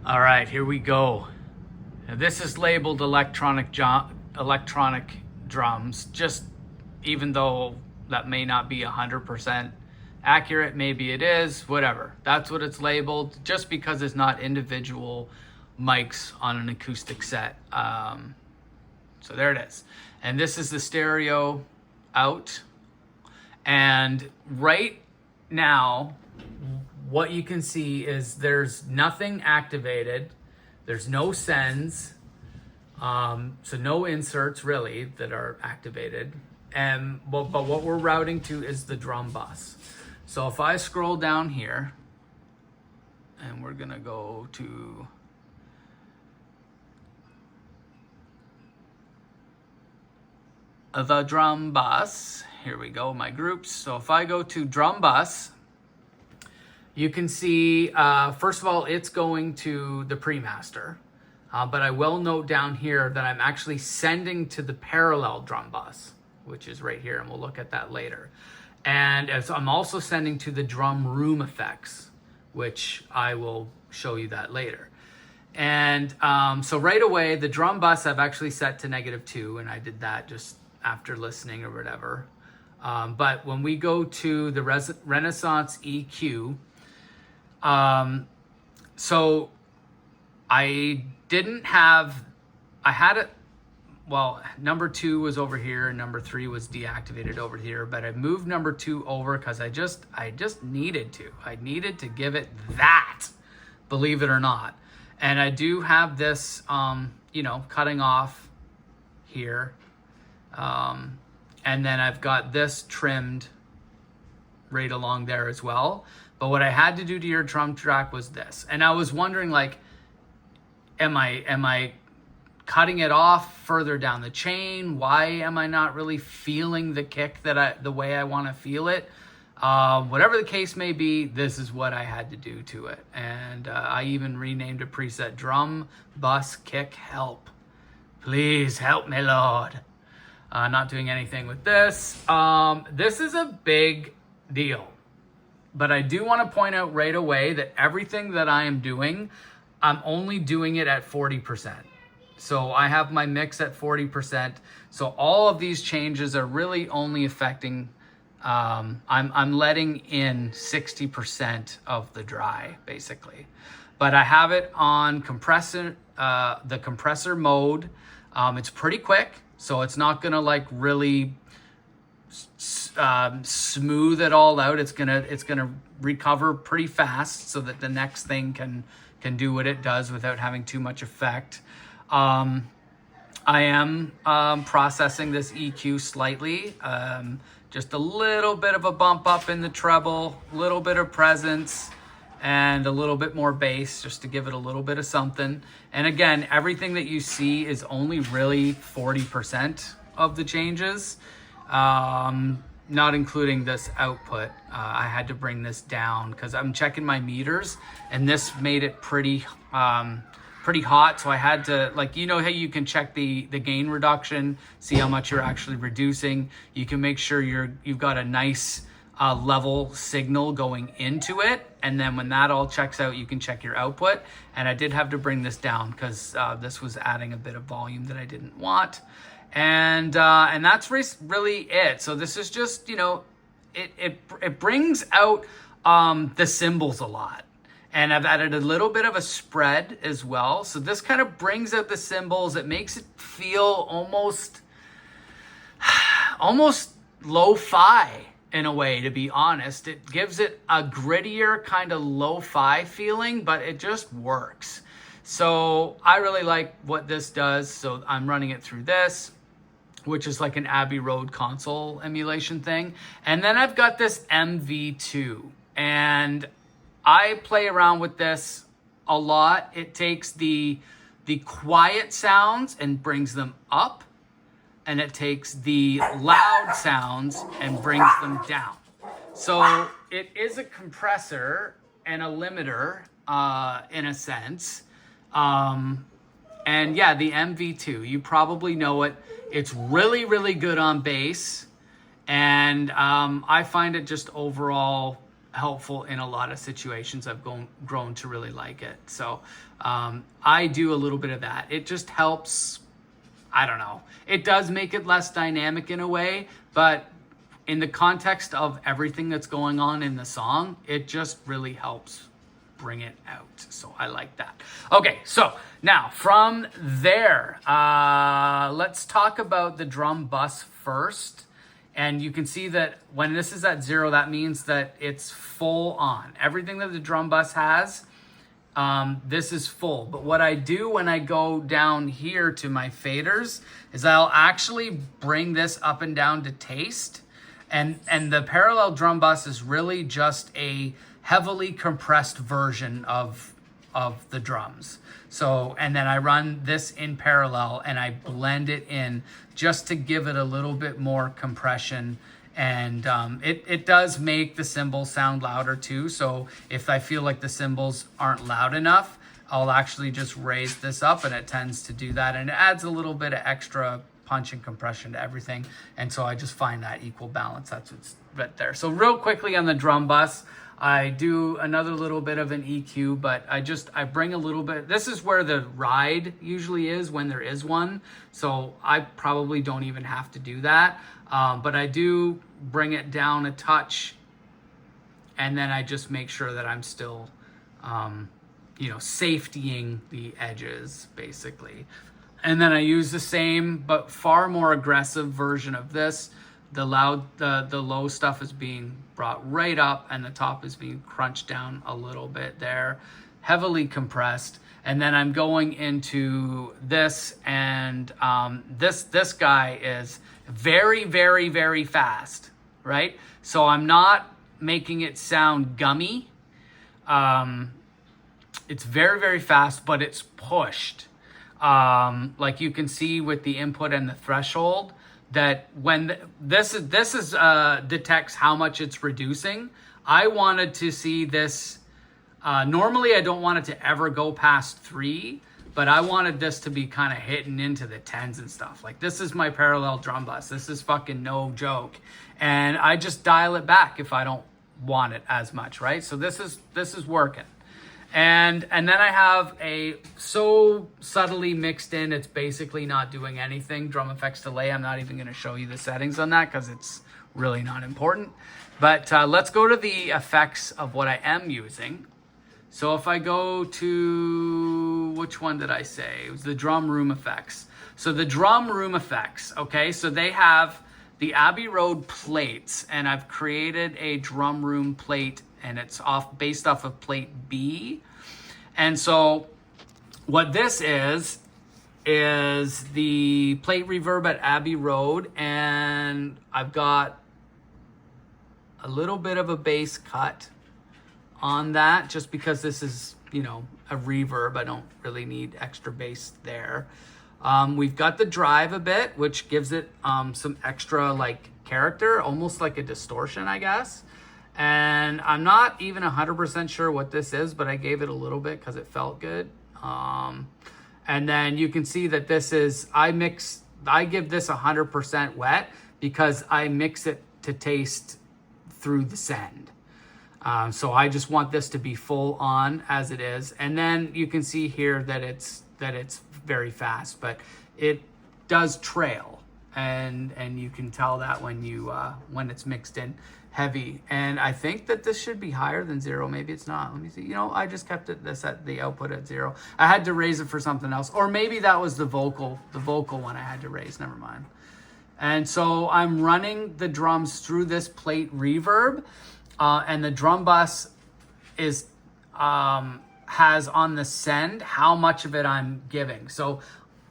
All right, here we go. Now, this is labeled electronic drums, just even though that may not be 100% accurate, maybe it is, whatever. That's what it's labeled, just because it's not individual mics on an acoustic set. So there it is. And this is the stereo out. And right now, what you can see is there's nothing activated. There's no sends. So no inserts really that are activated. But what we're routing to is the drum bus. So if I scroll down here, and we're gonna go to the drum bus. Here we go, my groups. So if I go to drum bus, you can see, first of all, it's going to the pre-master. But I will note down here that I'm actually sending to the parallel drum bus, which is right here, and we'll look at that later. And so I'm also sending to the drum room effects, which I will show you that later. And so right away, the drum bus I've actually set to -2, and I did that just after listening or whatever. But when we go to the Renaissance EQ, so I had it, well, number 2 was over here and number 3 was deactivated over here, but I moved number 2 over because I just needed to. I needed to give it that, believe it or not. And I do have this, cutting off here. And then I've got this trimmed right along there as well. But what I had to do to your drum track was this. And I was wondering, like, am I cutting it off further down the chain? Why am I not really feeling the kick the way I want to feel it? Whatever the case may be, this is what I had to do to it. And I even renamed a preset drum bus kick help. Please help me, Lord. Not doing anything with this. This is a big deal. But I do want to point out right away that everything that I am doing, I'm only doing it at 40%. So I have my mix at 40%. So all of these changes are really only affecting, I'm letting in 60% of the dry, basically. But I have it on compressor, the compressor mode. It's pretty quick, so it's not gonna like really smooth it all out. It's gonna recover pretty fast so that the next thing can do what it does without having too much effect. I am processing this EQ slightly, just a little bit of a bump up in the treble, a little bit of presence, and a little bit more bass just to give it a little bit of something. And again, everything that you see is only really 40% of the changes, not including this output. I had to bring this down because I'm checking my meters, and this made it pretty hot. So I had to, like, how you can check the gain reduction, see how much you're actually reducing. You can make sure you've got a nice level signal going into it, and then when that all checks out, you can check your output. And I did have to bring this down because this was adding a bit of volume that I didn't want. And that's really it. So this is just, it brings out the cymbals a lot. And I've added a little bit of a spread as well. So this kind of brings out the cymbals. It makes it feel almost lo-fi in a way, to be honest. It gives it a grittier kind of lo-fi feeling, but it just works. So I really like what this does. So I'm running it through this, which is like an Abbey Road console emulation thing. And then I've got this MV2, and I play around with this a lot. It takes the quiet sounds and brings them up, and it takes the loud sounds and brings them down. So it is a compressor and a limiter in a sense. And yeah, the MV2, you probably know it. It's really, really good on bass. And I find it just overall helpful in a lot of situations. I've grown to really like it. So I do a little bit of that. It just helps. I don't know. It does make it less dynamic in a way, but in the context of everything that's going on in the song, it just really helps bring it out. So I like that. Okay, so now from there, let's talk about the drum bus first. And you can see that when this is at 0, that means that it's full on. Everything that the drum bus has, this is full. But what I do when I go down here to my faders is I'll actually bring this up and down to taste. And the parallel drum bus is really just a heavily compressed version of the drums. So, and then I run this in parallel and I blend it in just to give it a little bit more compression. And it does make the cymbals sound louder too. So if I feel like the cymbals aren't loud enough, I'll actually just raise this up, and it tends to do that. And it adds a little bit of extra punch and compression to everything. And so I just find that equal balance. That's what's right there. So real quickly on the drum bus, I do another little bit of an EQ, but I bring a little bit. This is where the ride usually is when there is one. So I probably don't even have to do that. But I do bring it down a touch, and then I just make sure that I'm still, safetying the edges basically. And then I use the same but far more aggressive version of this. The low stuff is being brought right up, and the top is being crunched down a little bit there, heavily compressed. And then I'm going into this, and this guy is very, very, very fast, right? So I'm not making it sound gummy. It's very, very fast, but it's pushed. Like you can see with the input and the threshold, that when this detects how much it's reducing. I wanted to see this. Normally, I don't want it to ever go past 3, but I wanted this to be kind of hitting into the 10s and stuff. Like, this is my parallel drum bus. This is fucking no joke. And I just dial it back if I don't want it as much, right? So this is working. And then I have a so subtly mixed in, it's basically not doing anything. Drum effects delay. I'm not even going to show you the settings on that because it's really not important. But let's go to the effects of what I am using. So if I go to, which one did I say? It was the drum room effects. So the drum room effects, okay, so they have the Abbey Road plates, and I've created a drum room plate, and it's based off of plate B. And so what this is the plate reverb at Abbey Road, and I've got a little bit of a bass cut on that just because this is, a reverb. I don't really need extra bass there. We've got the drive a bit, which gives it some extra like character, almost like a distortion, I guess. And I'm not even 100% sure what this is, but I gave it a little bit because it felt good. And then you can see that this is, I give this 100% wet because I mix it to taste through the send. So I just want this to be full on as it is. And then you can see here that it's very fast, but it does trail. And you can tell that when it's mixed in heavy. And I think that this should be higher than 0. Maybe it's not. Let me see. I just kept this at the output at 0. I had to raise it for something else, or maybe that was the vocal one I had to raise. Never mind. And so I'm running the drums through this plate reverb, and the drum bus is has on the send how much of it I'm giving. So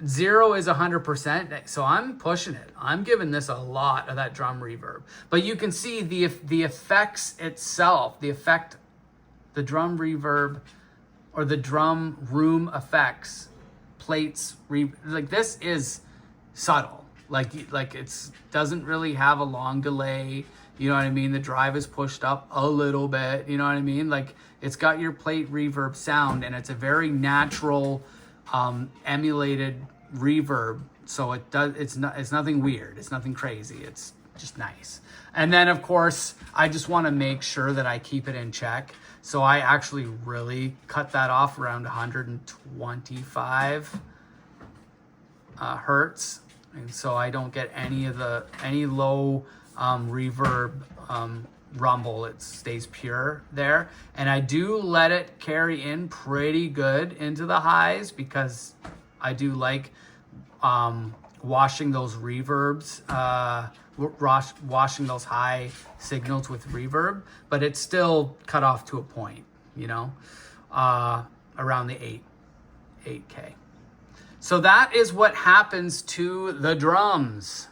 0 is 100%, so I'm pushing it. I'm giving this a lot of that drum reverb. But you can see the effects itself, the drum reverb or the drum room effects, plates, like this is subtle. Like it's doesn't really have a long delay. You know what I mean? The drive is pushed up a little bit. You know what I mean? Like it's got your plate reverb sound, and it's a very natural, emulated reverb. So it's nothing weird. It's nothing crazy. just nice. And then of course, I just want to make sure that I keep it in check. So I actually really cut that off around 125 hertz. And so I don't get any low reverb rumble. It stays pure there. And I do let it carry in pretty good into the highs because I do like washing those reverbs, washing those high signals with reverb, but it's still cut off to a point, you know, around the 8K. So that is what happens to the drums.